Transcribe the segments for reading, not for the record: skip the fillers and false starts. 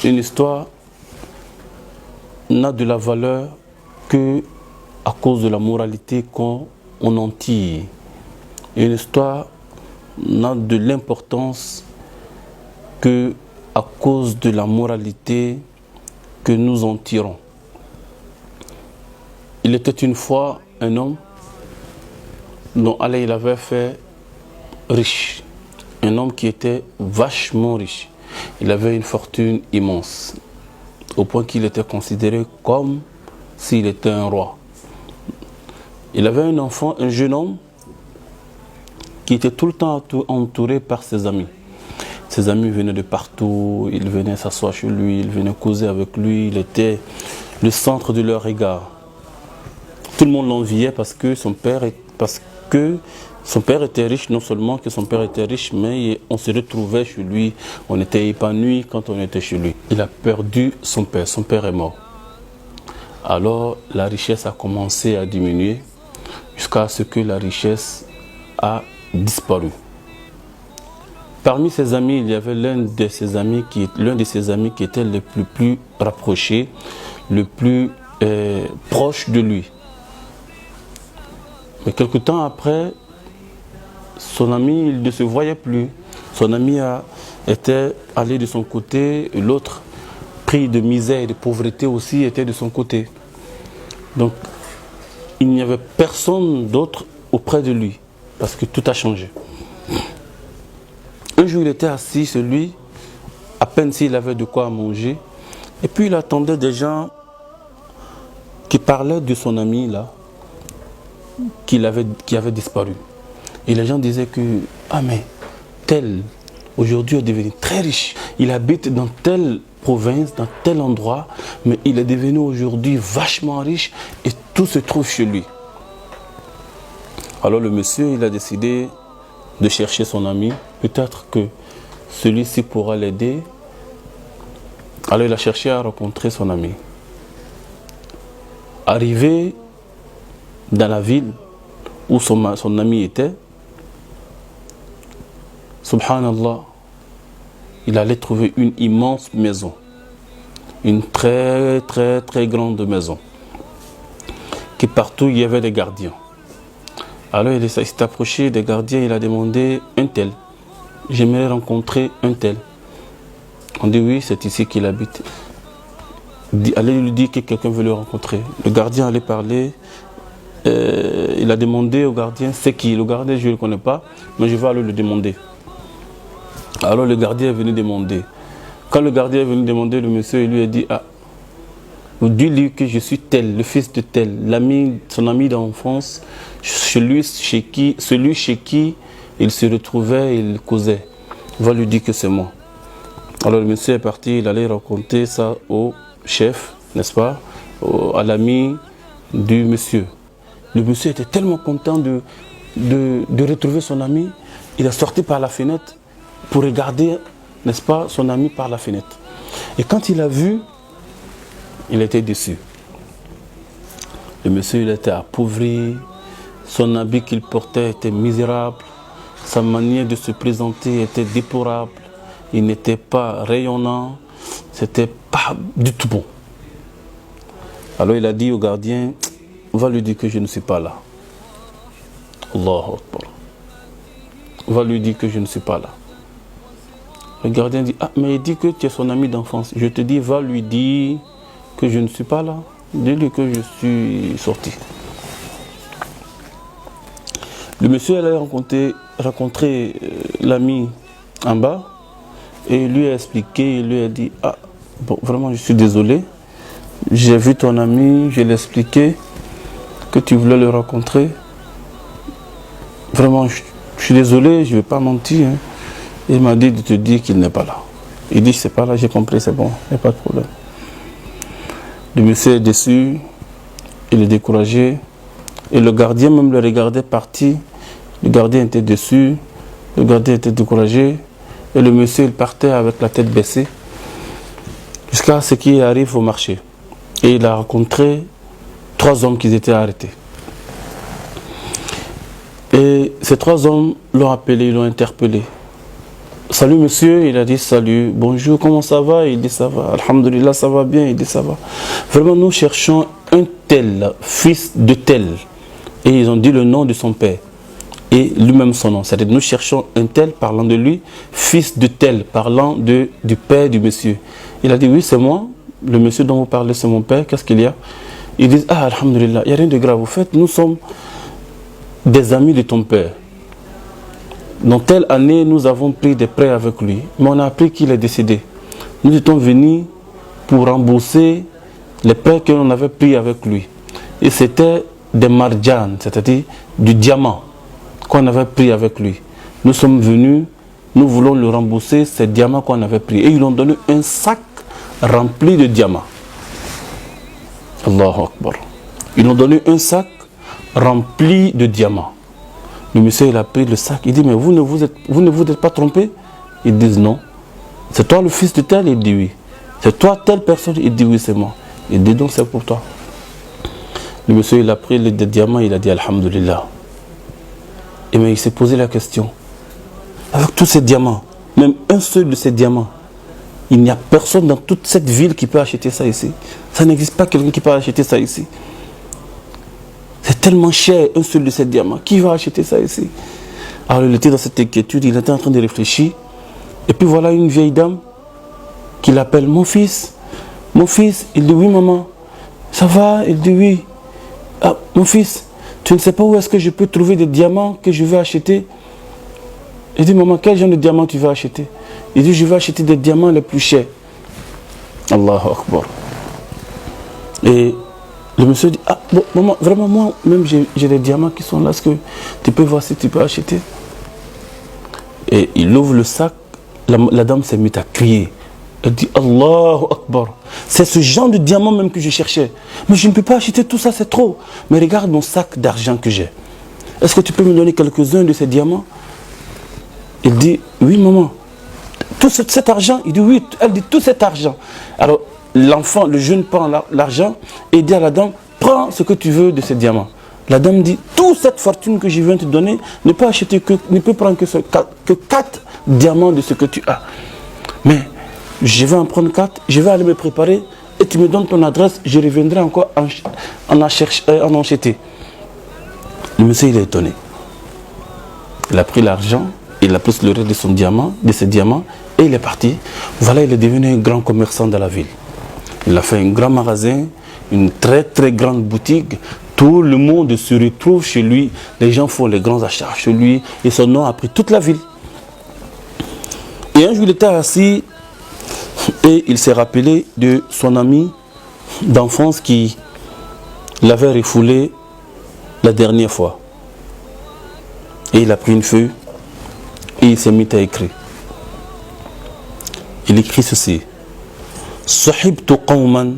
Une histoire n'a de la valeur que à cause de la moralité qu'on en tire. Une histoire n'a de l'importance que à cause de la moralité que nous en tirons. Il était une fois un homme dont Allah il avait fait riche. Un homme qui était vachement riche. Il avait une fortune immense, au point qu'il était considéré comme s'il était un roi. Il avait un enfant, un jeune homme, qui était tout le temps entouré par ses amis. Ses amis venaient de partout, ils venaient s'asseoir chez lui, ils venaient causer avec lui, il était le centre de leur regard. Tout le monde l'enviait parce que son père était riche, non seulement que son père était riche, mais on se retrouvait chez lui, on était épanoui quand on était chez lui. Il a perdu son père est mort. Alors la richesse a commencé à diminuer jusqu'à ce que la richesse a disparu. Parmi ses amis, il y avait l'un de ses amis qui était le plus rapproché, le plus proche de lui. Mais quelque temps après, son ami, il ne se voyait plus. Son ami était allé de son côté, et l'autre, pris de misère et de pauvreté aussi, était de son côté. Donc, il n'y avait personne d'autre auprès de lui, parce que tout a changé. Un jour, il était assis chez lui, à peine s'il avait de quoi manger, et puis il attendait des gens qui parlaient de son ami là, qui avait disparu. Et les gens disaient que, ah mais tel, aujourd'hui est devenu très riche. Il habite dans telle province, dans tel endroit, mais il est devenu aujourd'hui vachement riche et tout se trouve chez lui. Alors le monsieur, il a décidé de chercher son ami. Peut-être que celui-ci pourra l'aider. Alors il a cherché à rencontrer son ami. Arrivé dans la ville où son ami était, subhanallah, il allait trouver une immense maison. Une très très très grande maison. Que partout il y avait des gardiens. Alors il s'est approché des gardiens, il a demandé un tel. J'aimerais rencontrer un tel. On dit oui, c'est ici qu'il habite. Allez lui dire que quelqu'un veut le rencontrer. Le gardien allait parler. Il a demandé au gardien, c'est qui? Le gardien, je ne le connais pas, mais je vais aller le demander. Alors le gardien est venu demander. Quand le gardien est venu demander, le monsieur il lui a dit, ah, dis-lui que je suis tel, le fils de tel, son ami d'enfance, celui chez qui il se retrouvait et il causait. Va lui dire que c'est moi. Alors le monsieur est parti, il allait raconter ça au chef, n'est-ce pas, à l'ami du monsieur. Le monsieur était tellement content de retrouver son ami, il a sorti par la fenêtre pour regarder, n'est-ce pas, son ami par la fenêtre. Et quand il a vu, il était déçu. Le monsieur, il était appauvri, son habit qu'il portait était misérable, sa manière de se présenter était déplorable, il n'était pas rayonnant, c'était pas du tout bon. Alors il a dit au gardien, va lui dire que je ne suis pas là. Allahu Akbar. Va lui dire que je ne suis pas là. Le gardien dit, ah mais il dit que tu es son ami d'enfance. Je te dis, va lui dire que je ne suis pas là. Dis-lui que je suis sorti. Le monsieur allait rencontrer l'ami en bas et il lui a expliqué, il lui a dit, ah bon, vraiment je suis désolé. J'ai vu ton ami, je l'ai expliqué que tu voulais le rencontrer. Vraiment, je suis désolé, je ne vais pas mentir. Hein. Il m'a dit de te dire qu'il n'est pas là. Il dit, c'est pas là, j'ai compris, c'est bon, il n'y a pas de problème. Le monsieur est déçu, il est découragé. Et le gardien même le regardait partir. Le gardien était déçu, le gardien était découragé. Et le monsieur, il partait avec la tête baissée. Jusqu'à ce qu'il arrive au marché. Et il a rencontré 3 hommes qui étaient arrêtés. Et ces 3 hommes l'ont appelé, l'ont interpellé. salut monsieur, il a dit salut, bonjour, comment ça va? Il dit ça va, alhamdulillah, ça va bien, il dit ça va. Vraiment, nous cherchons un tel, fils de tel. Et ils ont dit le nom de son père. Et lui-même son nom. C'est-à-dire nous cherchons un tel parlant de lui, fils de tel parlant du père du monsieur. Il a dit oui, c'est moi, le monsieur dont vous parlez, c'est mon père, qu'est-ce qu'il y a? Ils disent ah, alhamdulillah, il n'y a rien de grave. Au fait, nous sommes des amis de ton père. Dans telle année, nous avons pris des prêts avec lui, mais on a appris qu'il est décédé. Nous étions venus pour rembourser les prêts que l'on avait pris avec lui. Et c'était des marjan, c'est-à-dire du diamant qu'on avait pris avec lui. Nous sommes venus, nous voulons le rembourser, ces diamants qu'on avait pris. Et ils ont donné un sac rempli de diamants. Allahu Akbar. Ils ont donné un sac rempli de diamants. Le monsieur, il a pris le sac, il dit, mais vous ne vous êtes pas trompé? Ils disent non. C'est toi le fils de tel? Il dit oui. C'est toi telle personne? Il dit oui, c'est moi. Il dit donc c'est pour toi. Le monsieur, il a pris les diamants, il a dit alhamdulillah. Et mais il s'est posé la question. Avec tous ces diamants, même un seul de ces diamants, il n'y a personne dans toute cette ville qui peut acheter ça ici. Ça n'existe pas quelqu'un qui peut acheter ça ici. C'est tellement cher, un seul de ces diamants. Qui va acheter ça ici? Alors il était dans cette inquiétude, il était en train de réfléchir. Et puis voilà une vieille dame qui l'appelle mon fils. Mon fils, il dit oui maman. Ça va? Il dit oui. Ah, mon fils, tu ne sais pas où est-ce que je peux trouver des diamants que je vais acheter? Il dit maman, quel genre de diamants tu vas acheter? Il dit je vais acheter des diamants les plus chers. Allahu Akbar. Et le monsieur dit, ah bon, maman, vraiment moi même j'ai des diamants qui sont là, est-ce que tu peux voir si tu peux acheter? Et il ouvre le sac, la dame s'est mise à crier. Elle dit Allahu Akbar, c'est ce genre de diamant même que je cherchais. Mais je ne peux pas acheter tout ça, c'est trop. Mais regarde mon sac d'argent que j'ai. Est-ce que tu peux me donner quelques-uns de ces diamants? Il dit oui maman. Tout cet argent? Il dit oui. Elle dit tout cet argent. Alors l'enfant, le jeune prend l'argent et dit à la dame, prends ce que tu veux de ces diamants. La dame dit, toute cette fortune que je viens te donner, ne peut prendre que 4 diamants de ce que tu as. Mais je vais en prendre 4, je vais aller me préparer et tu me donnes ton adresse, je reviendrai encore en acheter. Le monsieur, il est étonné. Il a pris l'argent, il a pris le reste de ses diamants et il est parti. Voilà, il est devenu un grand commerçant de la ville. Il a fait un grand magasin, une très très grande boutique. Tout le monde se retrouve chez lui. Les gens font les grands achats chez lui. Et son nom a pris toute la ville. Et un jour, il était assis et il s'est rappelé de son ami d'enfance qui l'avait refoulé la dernière fois. Et il a pris une feuille et il s'est mis à écrire. Il écrit ceci. صحبت قوما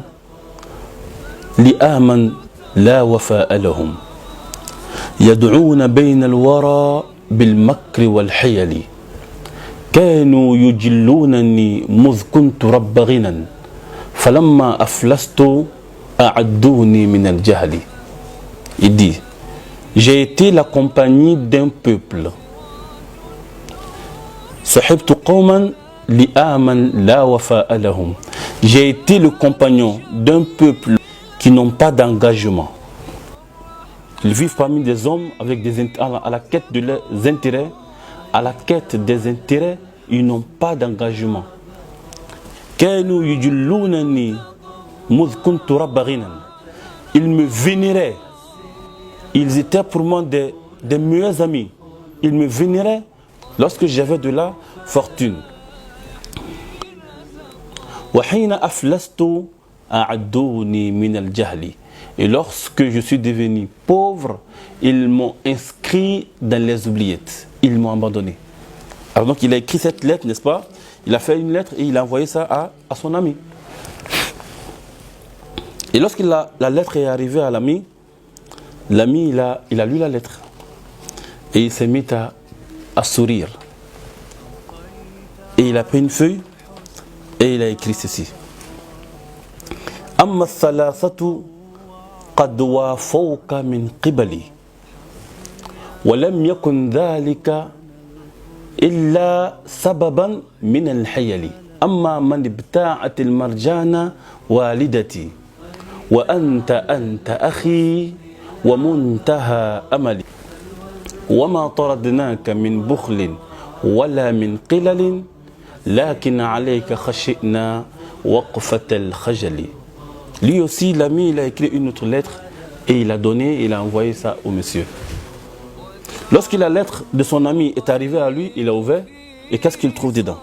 لآمن لا وفاء لهم يدعون بين الورى بالمكر والحيل كانوا يجلونني مذ كنت رب غنى فلما أفلست أعدوني من الجهل. Il dit, j'ai été la compagnie d'un peuple. صحبت قوما لآمن لا وفاء لهم. J'ai été le compagnon d'un peuple qui n'ont pas d'engagement. Ils vivent parmi des hommes avec à la quête de leurs intérêts. À la quête des intérêts, ils n'ont pas d'engagement. Ils me vénéraient. Ils étaient pour moi des meilleurs amis. Ils me vénéraient lorsque j'avais de la fortune. Et lorsque je suis devenu pauvre, ils m'ont inscrit dans les oubliettes. Ils m'ont abandonné. Alors donc il a écrit cette lettre, n'est-ce pas? Il a fait une lettre et il a envoyé ça à son ami. Et lorsque la lettre est arrivée à l'ami, l'ami il a lu la lettre. Et il s'est mis à sourire. Et il a pris une feuille et il a écrit ceci. Amma thalathatu qad wafawka min qibali wa lam yakun dhalika إلا سببا من الحيل أما من ابتاعت المرجان والدتي وأنت أخي ومنتهى أملي وما طردناك من بخل ولا من قلل لكن عليك خشئنا وقفة الخجل. Lui aussi, l'ami, il a écrit une autre lettre et il a donné, il a envoyé ça au monsieur. Lorsque la lettre de son ami est arrivée à lui, il a ouvert et qu'est-ce qu'il trouve dedans?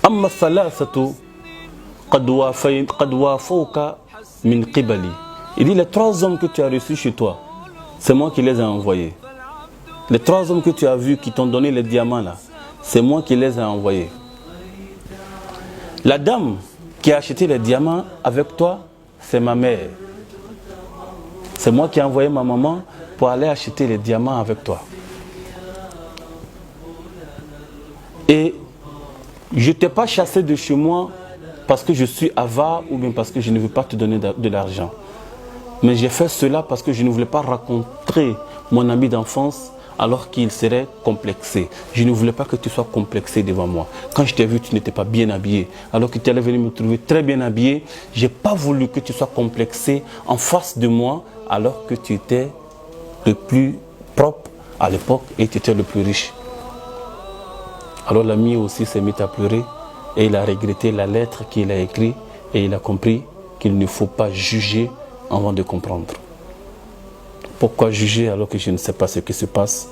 أما الثلاثة قد وافوك من قبلي. Il dit les 3 hommes que tu as reçus chez toi, c'est moi qui les ai envoyés. Les 3 hommes que tu as vus qui t'ont donné les diamants là, c'est moi qui les ai envoyés. La dame qui a acheté les diamants avec toi, c'est ma mère. C'est moi qui ai envoyé ma maman pour aller acheter les diamants avec toi. Et je ne t'ai pas chassé de chez moi parce que je suis avare ou bien parce que je ne veux pas te donner de l'argent. Mais j'ai fait cela parce que je ne voulais pas rencontrer mon ami d'enfance alors qu'il serait complexé. Je ne voulais pas que tu sois complexé devant moi. Quand je t'ai vu, tu n'étais pas bien habillé. Alors que tu allais venir me trouver très bien habillé, je n'ai pas voulu que tu sois complexé en face de moi alors que tu étais le plus propre à l'époque et tu étais le plus riche. Alors l'ami aussi s'est mis à pleurer et il a regretté la lettre qu'il a écrite et il a compris qu'il ne faut pas juger avant de comprendre. Pourquoi juger alors que je ne sais pas ce qui se passe?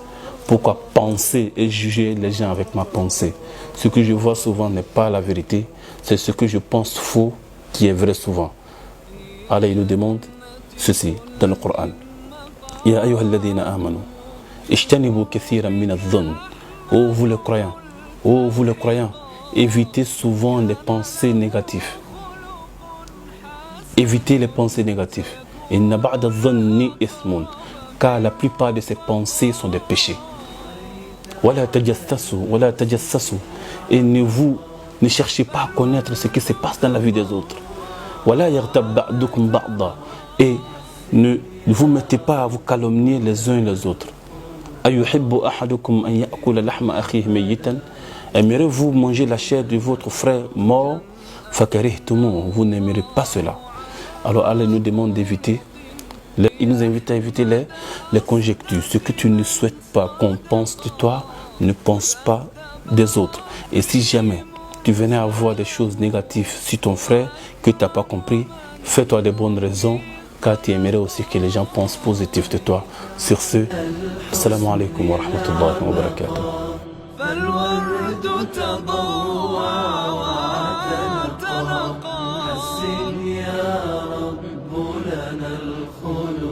Pourquoi penser et juger les gens avec ma pensée? Ce que je vois souvent n'est pas la vérité, c'est ce que je pense faux qui est vrai souvent. Allah il nous demande ceci dans le Coran. Ya ayyuhalladhina amanu ijtanibu kathiran min adh-dhann. Oh vous les croyants, oh vous les croyants, évitez souvent les pensées négatives. Évitez les pensées négatives. Inna ba'da adh-dhanni ithmun. Car la plupart de ces pensées sont des péchés. Wala tajassasu, wala tajassasu. Et ne cherchez pas à connaître ce qui se passe dans la vie des autres. Wala yaghtab ba'dukum ba'da. Et ne vous mettez pas à vous calomnier les uns les autres. Ayuhibbu ahadukum an ya'kula lahma akhihi mayyitan. Aimeriez-vous manger la chair de votre frère mort? Fakarihtumu. Vous n'aimerez pas cela. Alors Allah nous demande d'éviter. Il nous invite à éviter les conjectures. Ce que tu ne souhaites pas qu'on pense de toi, ne pense pas des autres. Et si jamais tu venais à voir des choses négatives sur ton frère que tu n'as pas compris, fais-toi des bonnes raisons, car tu aimerais aussi que les gens pensent positif de toi. Sur ce, assalamu alaikum wa rahmatullahi wa barakatuh. حسن يا رب لنا الخلود